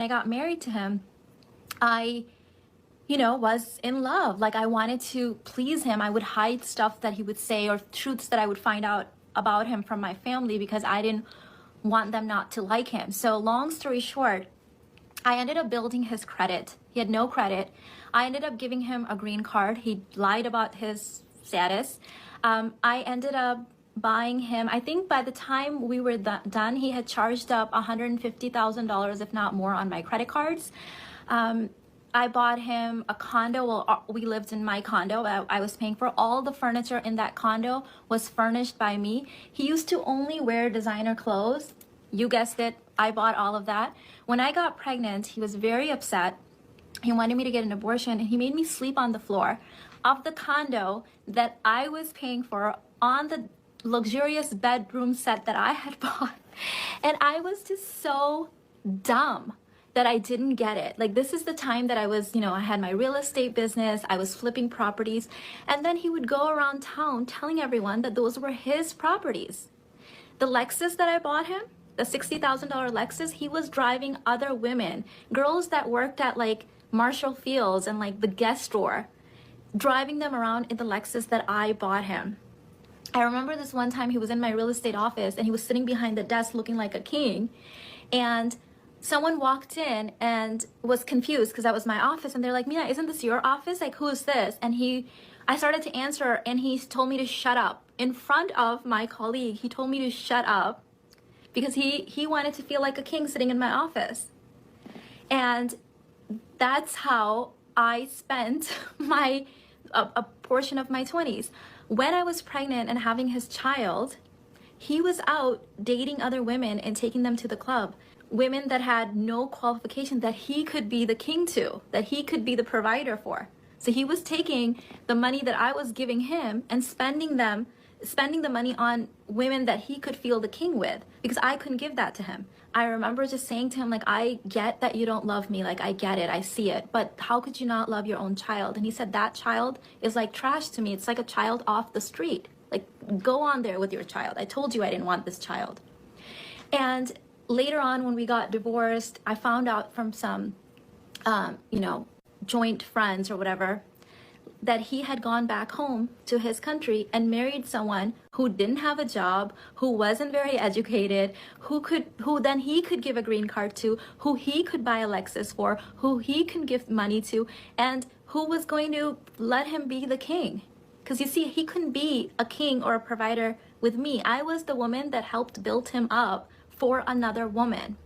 I got married to him, I, was in love. Like I wanted to please him. I would hide stuff that he would say or truths that I would find out about him from my family because I didn't want them not to like him. So long story short, I ended up building his credit. He had no credit. I ended up giving him a green card. He lied about his status. I ended up buying him, I think by the time we were done, he had charged up $150,000, if not more, on my credit cards. I bought him a condo. Well, we lived in my condo. I was paying for all the furniture in that condo was furnished by me. He used to only wear designer clothes. You guessed it. I bought all of that. When I got pregnant, he was very upset. He wanted me to get an abortion, and he made me sleep on the floor of the condo that I was paying for on the luxurious bedroom set that I had bought. And I was just so dumb that I didn't get it. Like, this is the time that I was, I had my real estate business, I was flipping properties, and then he would go around town telling everyone that those were his properties. The Lexus that I bought him, the $60,000 Lexus, he was driving other women, girls that worked at like Marshall Fields and like the Guest store, driving them around in the Lexus that I bought him. I remember this one time he was in my real estate office and he was sitting behind the desk looking like a king, and someone walked in and was confused because that was my office, and they're like, Mina, isn't this your office? Like, who is this? And I started to answer, and he told me to shut up. In front of my colleague, he told me to shut up because he wanted to feel like a king sitting in my office. And that's how I spent a portion of my 20s. When I was pregnant and having his child, he was out dating other women and taking them to the club. Women that had no qualification that he could be the king to, that he could be the provider for. So he was taking the money that I was giving him and spending the money on women that he could feel the king with, because I couldn't give that to him. I remember just saying to him, like, I get that you don't love me, like, I get it, I see it, but how could you not love your own child? And he said, that child is like trash to me. It's like a child off the street. Like, go on there with your child. I told you I didn't want this child. And later on, when we got divorced, I found out from some, joint friends or whatever, that he had gone back home to his country and married someone who didn't have a job, who wasn't very educated, who then he could give a green card to, who he could buy a Lexus for, who he could give money to, and who was going to let him be the king. Because you see, he couldn't be a king or a provider with me. I was the woman that helped build him up for another woman.